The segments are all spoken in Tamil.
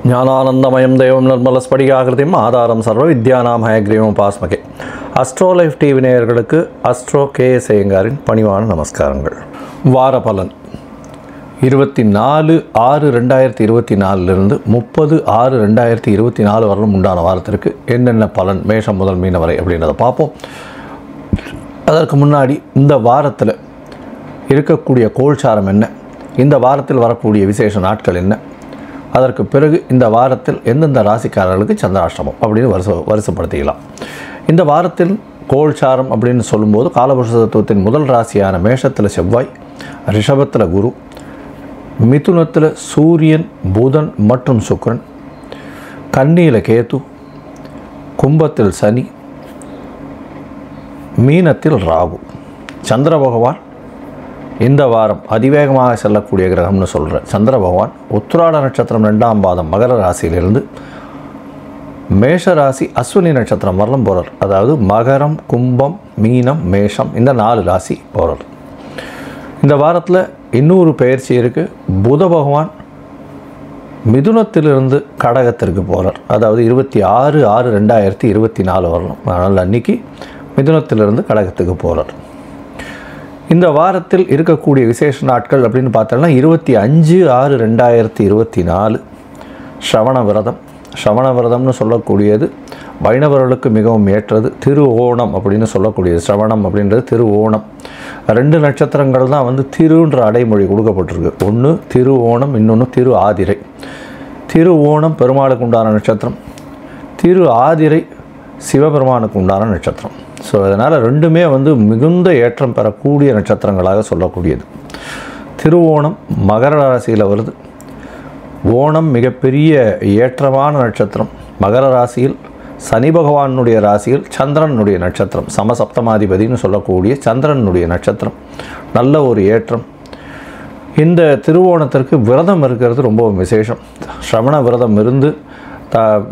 ஞானானந்தமயம் தெய்வம் நிர்மலஸ்படிகாகிருதியும் ஆதாரம் சர்வ வித்யானாம் ஹயக்ரீவம் பாஸ்மகே. அஸ்ட்ரோ லைஃப் டிவி நேயர்களுக்கு அஸ்ட்ரோ கேஎஸ் ஐயங்காரின் பணிவான நமஸ்காரங்கள். வார பலன் 24/6/2024 30/6/2024 வரலும் உண்டான வாரத்திற்கு என்னென்ன பலன் மேஷம் முதல் மீன வரை அப்படின்றத பார்ப்போம். அதற்கு முன்னாடி இந்த வாரத்தில் இருக்கக்கூடிய கோல்சாரம் என்ன, இந்த வாரத்தில் வரக்கூடிய விசேஷ நாட்கள் என்ன, அதற்கு பிறகு இந்த வாரத்தில் எந்தெந்த ராசிக்காரர்களுக்கு சந்திராஷ்டமம் அப்படின்னு வரிசைப்படுத்திக்கலாம். இந்த வாரத்தில் கோல்சாரம் அப்படின்னு சொல்லும்போது காலபுருஷ தத்துவத்தின் முதல் ராசியான மேஷத்தில் செவ்வாய், ரிஷபத்தில் குரு, மிதுனத்தில் சூரியன், புதன் மற்றும் சுக்கிரன், கன்னியில் கேது, கும்பத்தில் சனி, மீனத்தில் ராகு. சந்திர பகவான் இந்த வாரம் அதிவேகமாக செல்லக்கூடிய கிரகம்னு சொல்கிற சந்திர பகவான் உத்திராட நட்சத்திரம் 2ஆம் பாதம் மகர ராசியிலிருந்து மேஷ ராசி அஸ்வினி நட்சத்திரம் வரலும் போகிறார். அதாவது மகரம், கும்பம், மீனம், மேஷம் இந்த 4 ராசி போகிறார். இந்த வாரத்தில் இன்னொரு பயிற்சி இருக்குது. புத பகவான் மிதுனத்திலிருந்து கடகத்திற்கு போகிறார். அதாவது 26/6/2024 வரணும். அதனால் அன்றைக்கி மிதுனத்திலிருந்து கடகத்துக்கு போகிறார். இந்த வாரத்தில் இருக்கக்கூடிய விசேஷ நாட்கள் அப்படின்னு பார்த்தோம்னா 25/6/2024 ஸ்ரவண விரதம். ஸ்ரவண விரதம்னு சொல்லக்கூடியது வைணவர்களுக்கு மிகவும் ஏற்றது. திரு ஓணம் அப்படின்னு சொல்லக்கூடியது. ஸ்ரவணம் அப்படின்றது திரு ஓணம். 2 நட்சத்திரங்கள் தான் திருன்ற அடைமொழி கொடுக்கப்பட்டிருக்கு. ஒன்று திரு ஓணம், இன்னொன்று திரு ஆதிரை. திரு ஓணம் பெருமாளுக்கு உண்டான நட்சத்திரம், திரு ஆதிரை சிவபெருமானுக்கு உண்டான நட்சத்திரம். ஸோ அதனால் ரெண்டுமே மிகுந்த ஏற்றம் பெறக்கூடிய நட்சத்திரங்களாக சொல்லக்கூடியது. திருவோணம் மகர ராசியில் வருது. ஓணம் மிகப்பெரிய ஏற்றமான நட்சத்திரம். மகர ராசியில் சனி பகவானுடைய ராசியில் சந்திரனுடைய நட்சத்திரம், சமசப்தமாதிபதினு சொல்லக்கூடிய சந்திரனுடைய நட்சத்திரம். நல்ல ஒரு ஏற்றம். இந்த திருவோணத்திற்கு விரதம் இருக்கிறது ரொம்ப விசேஷம். ஸ்ரவண விரதம் இருந்து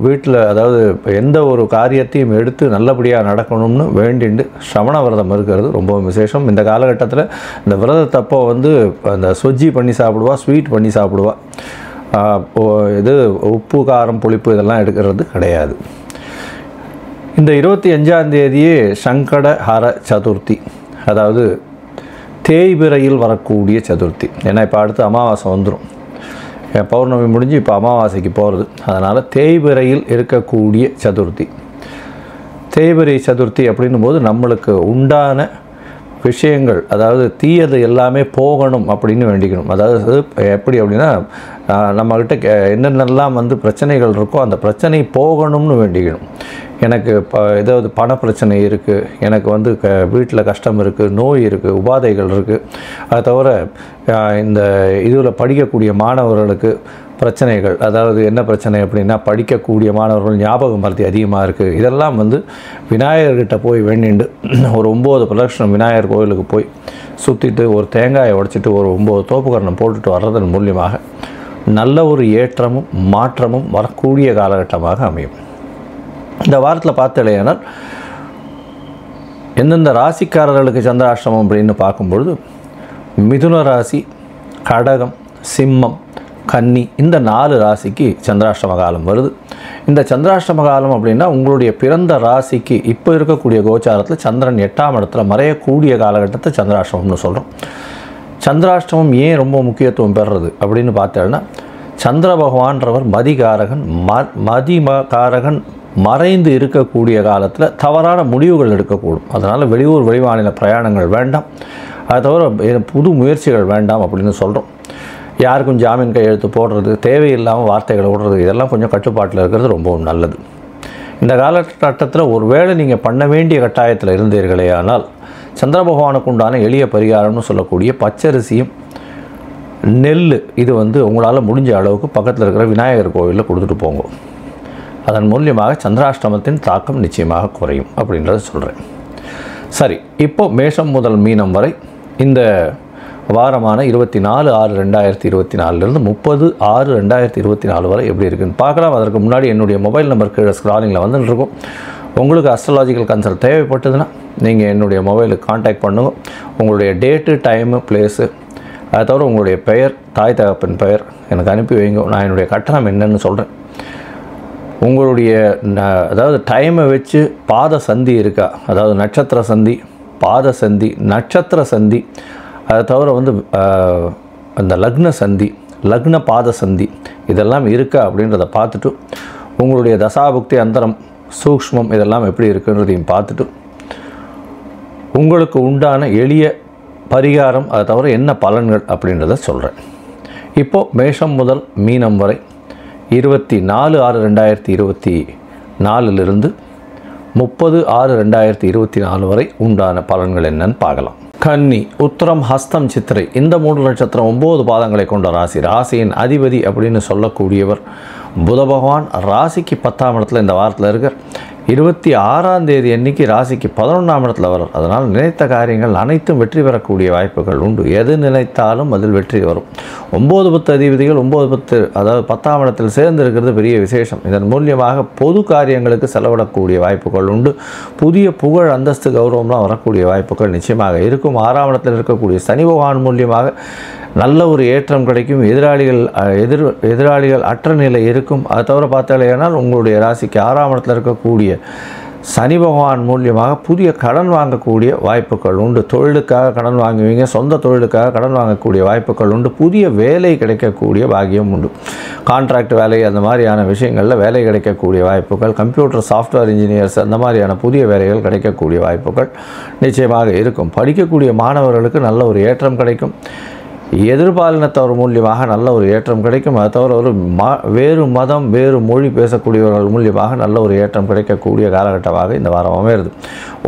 வீட்டில், அதாவது எந்த ஒரு காரியத்தையும் எடுத்து நல்லபடியாக நடக்கணும்னு வேண்டிண்டு ஸ்ரவண விரதம் இருக்கிறது ரொம்ப விசேஷம். இந்த காலகட்டத்தில் இந்த விரதத்தப்போ அந்த சொஜ்ஜி பண்ணி சாப்பிடுவா, ஸ்வீட் பண்ணி சாப்பிடுவா. இது உப்பு, காரம், புளிப்பு இதெல்லாம் எடுக்கிறது கிடையாது. இந்த 25ஆம் தேதியே சங்கடஹர சதுர்த்தி, அதாவது தேய்பிறையில் வரக்கூடிய சதுர்த்தி. ஏன்னா இப்போ அடுத்து அமாவாசை வந்துடும். பௌர்ணமி முடிஞ்சு இப்போ அமாவாசைக்கு போகிறது. அதனால் தேய்பிறையில் இருக்கக்கூடிய சதுர்த்தி. தேய்பிறை சதுர்த்தி அப்படின்னும் போது நம்மளுக்கு உண்டான விஷயங்கள், அதாவது தீயது எல்லாமே போகணும் அப்படின்னு வேண்டிக்கணும். அதாவது எப்படி அப்படின்னா, நம்மக்கிட்ட என்னென்னலாம் பிரச்சனைகள் இருக்கோ அந்த பிரச்சனை போகணும்னு வேண்டிக்கணும். எனக்கு ஏதாவது பண பிரச்சனை இருக்குது, எனக்கு வீட்டில் கஷ்டம் இருக்குது, நோய் இருக்குது, உபாதைகள் இருக்குது. அது தவிர இந்த இதில் படிக்கக்கூடிய மாணவர்களுக்கு பிரச்சனைகள், அதாவது என்ன பிரச்சனை அப்படின்னா படிக்கக்கூடிய மாணவர்கள் ஞாபக மறதி அதிகமாக இருக்குது. இதெல்லாம் விநாயகர்கிட்ட போய் வேண்டிண்டு ஒரு 9 பிரதட்சணம் விநாயகர் கோயிலுக்கு போய் சுற்றிட்டு ஒரு தேங்காயை உடைச்சிட்டு ஒரு 9 தோப்புக்கரணம் போட்டுட்டு வர்றதன் மூலியமாக நல்ல ஒரு ஏற்றமும் மாற்றமும் வரக்கூடிய காலகட்டமாக அமையும். இந்த வாரத்தில் பார்த்தலையானால் எந்தெந்த ராசிக்காரர்களுக்கு சந்திராஷ்டமம் அப்படின்னு பார்க்கும்பொழுது மிதுன ராசி, கடகம், சிம்மம், கன்னி இந்த 4 ராசிக்கு சந்திராஷ்டம காலம் வருது. இந்த சந்திராஷ்டம காலம் அப்படின்னா உங்களுடைய பிறந்த ராசிக்கு இப்போ இருக்கக்கூடிய கோச்சாரத்தில் சந்திரன் 8ஆம் இடத்துல மறையக்கூடிய காலகட்டத்தை சந்திராஷ்டமம்னு சொல்கிறோம். சந்திராஷ்டமம் ஏன் ரொம்ப முக்கியத்துவம் பெறுறது அப்படின்னு பார்த்தோன்னா, சந்திர பகவான்றவர் மதிகாரகன். மதிகாரகன் மறைந்து இருக்கக்கூடிய காலத்தில் தவறான முடிவுகள் எடுக்கக்கூடும். அதனால் வெளியூர் வெளிமாநில பிரயாணங்கள் வேண்டாம். அது தவிர புது முயற்சிகள் வேண்டாம் அப்படின்னு சொல்கிறோம். யாருக்கும் ஜாமீன் கையெழுத்து போடுறது, தேவையில்லாமல் வார்த்தைகளை விடுறது, இதெல்லாம் கொஞ்சம் கட்டுப்பாட்டில் இருக்கிறது ரொம்பவும் நல்லது. இந்த காலகட்டத்தில் ஒருவேளை நீங்கள் பண்ண வேண்டிய கட்டாயத்தில் இருந்தீர்களே ஆனால் சந்திர பகவானுக்கு உண்டான எளிய பரிகாரம்னு சொல்லக்கூடிய பச்சரிசியும் நெல் இது உங்களால் முடிஞ்ச அளவுக்கு பக்கத்தில் இருக்கிற விநாயகர் கோவிலில் கொடுத்துட்டு போங்க. அதன் மூலியமாக சந்திராஷ்டமத்தின் தாக்கம் நிச்சயமாக குறையும் அப்படின்றத சொல்கிறேன். சரி, இப்போ மேஷம் முதல் மீனம் வரை இந்த வாரமான 24/6/2024 30/6/2024 வரை எப்படி இருக்குன்னு பார்க்கலாம். அதற்கு முன்னாடி என்னுடைய மொபைல் நம்பர் கீழே ஸ்க்ராலிங்கில் வந்துட்டுருக்கும். உங்களுக்கு அஸ்ட்ராலாஜிக்கல் கன்சல்ட் தேவைப்பட்டதுன்னா நீங்கள் என்னுடைய மொபைலுக்கு கான்டாக்ட் பண்ணுங்க. உங்களுடைய டேட்டு, டைமு, பிளேஸு, அதை தவிர உங்களுடைய பெயர், தாய் தகப்பன் பெயர் எனக்கு அனுப்பி வைங்க. நான் என்னுடைய கட்டணம் என்னன்னு சொல்கிறேன். உங்களுடைய அதாவது டைமை வச்சு பாத சந்தி இருக்கா, அதாவது நட்சத்திர சந்தி, பாத சந்தி, நட்சத்திர சந்தி, அதை தவிர வந்து அந்த லக்ன சந்தி, லக்ன பாத சந்தி இதெல்லாம் இருக்கா அப்படின்றத பார்த்துட்டு உங்களுடைய தசாபுக்தி அந்தரம் சூக்ஷ்மம் இதெல்லாம் எப்படி இருக்குன்றதையும் பார்த்துட்டு உங்களுக்கு உண்டான எளிய பரிகாரம் அதை தவிர என்ன பலன்கள் அப்படின்றத சொல்கிறேன். இப்போது மேஷம் முதல் மீனம் வரை 24/6/2024 30/6/2024 வரை உண்டான பலன்கள் என்னன்னு பார்க்கலாம். கன்னி, உத்திரம், ஹஸ்தம், சித்திரை இந்த 3 நட்சத்திரம் 9 பாதங்களை கொண்ட ராசி. ராசியின் அதிபதி அப்படின்னு சொல்லக்கூடியவர் புத பகவான். ராசிக்கு 10ஆம் இடத்துல இந்த வாரத்தில் இருக்கார். 26ஆம் தேதி அன்னைக்கு ராசிக்கு 11ஆம் இடத்துல வரும். அதனால் நினைத்த காரியங்கள் அனைத்தும் வெற்றி பெறக்கூடிய வாய்ப்புகள் உண்டு. எது நினைத்தாலும் அதில் வெற்றி வரும். 9-10 அதிபதிகள் 9-10 அதாவது 10ஆம் இடத்தில் சேர்ந்து இருக்கிறது பெரிய விசேஷம். இதன் மூலியமாக பொது காரியங்களுக்கு செலவிடக்கூடிய வாய்ப்புகள் உண்டு. புதிய புகழ், அந்தஸ்து, கௌரவம்லாம் வரக்கூடிய வாய்ப்புகள் நிச்சயமாக இருக்கும். 6ஆம் இடத்தில் இருக்கக்கூடிய சனி பகவான் மூலியமாக நல்ல ஒரு ஏற்றம் கிடைக்கும். எதிராளிகள் அற்ற நிலை இருக்கும். அதை தவிர பார்த்தாலேனால் உங்களுடைய ராசிக்கு 6ஆம் இடத்தில் இருக்கக்கூடிய சனி பகவான் மூலியமாக புதிய கடன் வாங்கக்கூடிய வாய்ப்புகள் உண்டு. தொழிலுக்காக கடன் வாங்குவீங்க, சொந்த தொழிலுக்காக கடன் வாங்கக்கூடிய வாய்ப்புகள் உண்டு. புதிய வேலை கிடைக்கக்கூடிய பாக்கியம் உண்டு. கான்ட்ராக்ட் வேலை அந்த மாதிரியான விஷயங்களில் வேலை கிடைக்கக்கூடிய வாய்ப்புகள், கம்ப்யூட்டர் சாஃப்ட்வேர் இன்ஜினியர்ஸ் அந்த மாதிரியான புதிய வேலைகள் கிடைக்கக்கூடிய வாய்ப்புகள் நிச்சயமாக இருக்கும். படிக்கக்கூடிய மாணவர்களுக்கு நல்ல ஒரு ஏற்றம் கிடைக்கும். எதிர்பாலினத்தவர் மூலியமாக நல்ல ஒரு ஏற்றம் கிடைக்கும். அதை தவிர ஒரு வேறு மதம், வேறு மொழி பேசக்கூடியவர்கள் மூலியமாக நல்ல ஒரு ஏற்றம் கிடைக்கக்கூடிய காலகட்டமாக இந்த வாரம் அமைகிறது.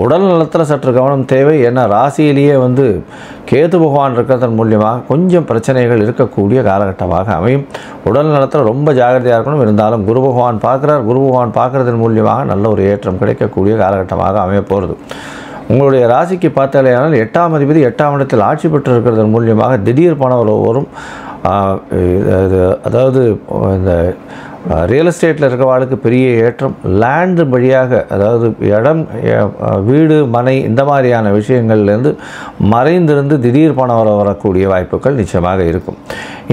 உடல் நலத்தில் சற்று கவனம் தேவை. ஏன்னா ராசியிலேயே வந்து கேது பகவான் இருக்கிறதன் மூலியமாக கொஞ்சம் பிரச்சனைகள் இருக்கக்கூடிய காலகட்டமாக அமையும். உடல் நலத்தில் ரொம்ப ஜாகிரதையாக இருக்கணும். இருந்தாலும் குரு பகவான் பார்க்குறார். குரு பகவான் பார்க்குறதன் மூலியமாக நல்ல ஒரு ஏற்றம் கிடைக்கக்கூடிய காலகட்டமாக அமைய போகிறது. உங்களுடைய ராசிக்கு பார்த்தாலேயானால் 8ஆம் அதிபதி 8ஆம் இடத்தில் ஆட்சி பெற்று இருக்கிறதன் மூலியமாக திடீர் பணம் வரும். அதாவது இந்த ரியல் எஸ்டேட்டில் இருக்கிறவாளுக்கு பெரிய ஏற்றம். லேண்டு வழியாக அதாவது இடம், வீடு, மனை இந்த மாதிரியான விஷயங்கள்லேருந்து மறைந்திருந்து திடீர் பணம் வரக்கூடிய வாய்ப்புகள் நிச்சயமாக இருக்கும்.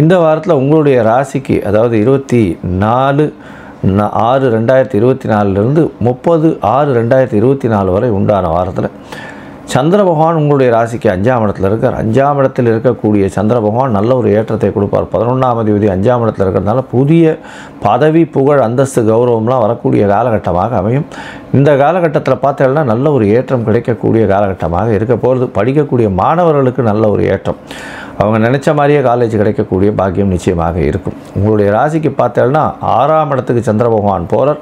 இந்த வாரத்தில் உங்களுடைய ராசிக்கு அதாவது 24/6/2024 30/6/2024 வரை உண்டான வாரத்தில் சந்திர பகவான் உங்களுடைய ராசிக்கு 5ஆம் இடத்துல இருக்கார். 5ஆம் இடத்தில் இருக்கக்கூடிய சந்திர பகவான் நல்ல ஒரு ஏற்றத்தை கொடுப்பார். 11ஆம் அதிபதி 5ஆம் இடத்துல இருக்கிறதுனால புதிய பதவி, புகழ், அந்தஸ்து, கௌரவம்லாம் வரக்கூடிய காலகட்டமாக அமையும். இந்த காலகட்டத்தில் பார்த்தீங்கன்னா நல்ல ஒரு ஏற்றம் கிடைக்கக்கூடிய காலகட்டமாக இருக்க போகிறது. படிக்கக்கூடிய மாணவர்களுக்கு நல்ல ஒரு ஏற்றம், அவங்க நினச்ச மாதிரியே காலேஜ் கிடைக்கக்கூடிய பாக்கியம் நிச்சயமாக இருக்கும். உங்களுடைய ராசிக்கு பார்த்தீங்கன்னா 6ஆம் இடத்துக்கு சந்திர பகவான் போகிறார்.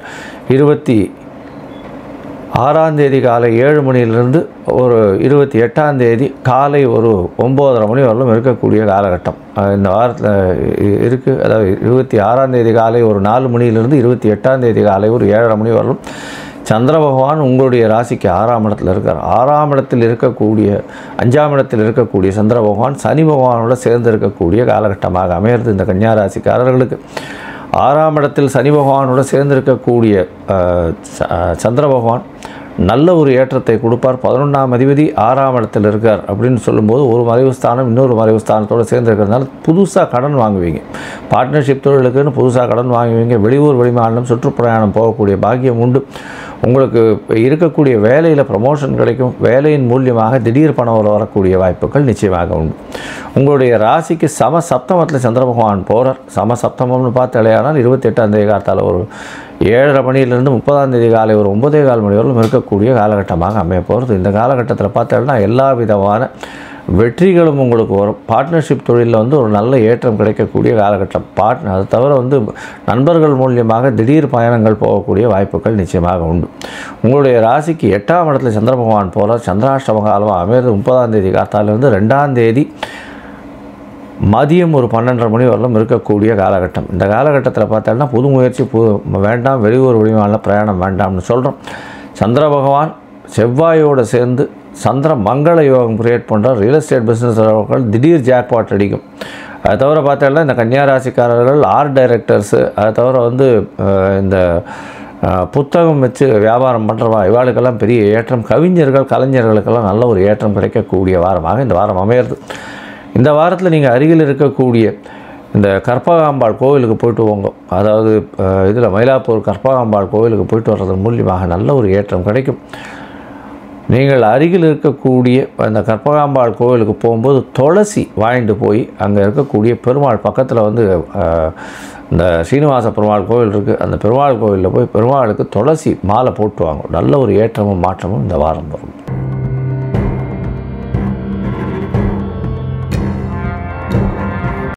26ஆம் தேதி காலை 7 மணியிலிருந்து ஒரு 28ஆம் தேதி காலை ஒரு 9:30 மணி வரலும் இருக்கக்கூடிய காலகட்டம் இந்த வாரத்தில் இருக்குது. அதாவது 26ஆம் தேதி காலை ஒரு 4 மணியிலிருந்து 28ஆம் தேதி காலை ஒரு 7:30 மணி வரலும் சந்திர பகவான் உங்களுடைய ராசிக்கு 6ஆம் இடத்தில் இருக்கார். 6ஆம் இடத்தில் இருக்கக்கூடிய 5ஆம் இடத்தில் இருக்கக்கூடிய சந்திர பகவான் சனி பகவானோட சேர்ந்து இருக்கக்கூடிய காலகட்டமாக அமையிறது. இந்த கன்னியா ராசிக்காரர்களுக்கு 6ஆம் இடத்தில் சனி பகவானோட சேர்ந்து இருக்கக்கூடிய சந்திர பகவான் நல்ல ஒரு ஏற்றத்தை கொடுப்பார். 11ஆம் அதிபதி 6ஆம் இடத்தில் இருக்கார் அப்படின்னு சொல்லும்போது ஒரு மறைவு ஸ்தானம் இன்னொரு மறைவு ஸ்தானத்தோடு சேர்ந்து இருக்கிறதுனால புதுசாக கடன் வாங்குவீங்க. பார்ட்னர்ஷிப் தொழிலுக்குன்னு புதுசாக கடன் வாங்குவீங்க. வெளியூர், வெளிமாநிலம் சுற்றுப்பிரயாணம் போகக்கூடிய பாக்கியம் உண்டு. உங்களுக்கு இருக்கக்கூடிய வேலையில் ப்ரமோஷன் கிடைக்கும். வேலையின் மூலியமாக திடீர் பணம் வரக்கூடிய வாய்ப்புகள் நிச்சயமாக உண்டு. உங்களுடைய ராசிக்கு சப்தமத்தில் சந்திர பகவான் போகிறார். சப்தமம்னு பார்த்து இளையானால் 28ஆம் தேதி காலத்தால் ஒரு 7:30 மணியிலிருந்து 30ஆம் தேதி காலை ஒரு 9:15 மணி வரலும் இருக்கக்கூடிய காலகட்டமாக அமைய போகிறது. இந்த காலகட்டத்தில் பார்த்தோம்னா எல்லா விதமான வெற்றிகளும் உங்களுக்கு வரும். பார்ட்னர்ஷிப் தொழிலில் வந்து ஒரு நல்ல ஏற்றம் கிடைக்கக்கூடிய காலகட்டம். அது தவிர வந்து நண்பர்கள் மூலியமாக திடீர் பயணங்கள் போகக்கூடிய வாய்ப்புகள் நிச்சயமாக உண்டு. உங்களுடைய ராசிக்கு 8ஆம் இடத்துல சந்திர பகவான் போகிறார். சந்திராஷ்டம காலமாக அமைகிறது 30ஆம் தேதி காத்தாலிருந்து 2ஆம் தேதி மதியம் ஒரு 12:30 மணி வரலும் இருக்கக்கூடிய காலகட்டம். இந்த காலகட்டத்தில் பார்த்தோம்னா புது முயற்சி வேண்டாம், வெளியூர் வெளிமாநில பிரயாணம் வேண்டாம்னு சொல்கிறோம். சந்திர பகவான் செவ்வாயோடு சேர்ந்து சந்திர மங்கள யோகம் கிரியேட் பண்ணுற ரியல் எஸ்டேட் பிஸ்னஸ் திடீர் ஜாக்பாட் அடிக்கும். அதை தவிர பார்த்தோம்னா இந்த கன்னியா ராசிக்காரர்கள் ஆர்ட் டைரக்டர்ஸு, அதை தவிர வந்து இந்த புத்தகம் வச்சு வியாபாரம் பண்ணுறவா இவாளுக்கெல்லாம் பெரிய ஏற்றம். கவிஞர்கள், கலைஞர்களுக்கெல்லாம் நல்ல ஒரு ஏற்றம் கிடைக்கக்கூடிய வாரமாக இந்த வாரம் அமையிறது. இந்த வாரத்தில் நீங்கள் அருகில் இருக்கக்கூடிய இந்த கற்பகாம்பாள் கோவிலுக்கு போயிட்டு போங்க. அதாவது இதில் மயிலாப்பூர் கற்பகாம்பாள் கோவிலுக்கு போயிட்டு வர்றதன் மூலியமாக நல்ல ஒரு ஏற்றம் கிடைக்கும். நீங்கள் அருகில் இருக்கக்கூடிய அந்த கற்பகாம்பாள் கோவிலுக்கு போகும்போது துளசி வாங்கிட்டு போய் அங்கே இருக்கக்கூடிய பெருமாள் பக்கத்தில் வந்து இந்த சீனிவாச பெருமாள் கோவில் இருக்குது, அந்த பெருமாள் கோவிலில் போய் பெருமாளுக்கு துளசி மாலை போட்டு வாங்க. நல்ல ஒரு ஏற்றமும் மாற்றமும் இந்த வாரம் வரும்.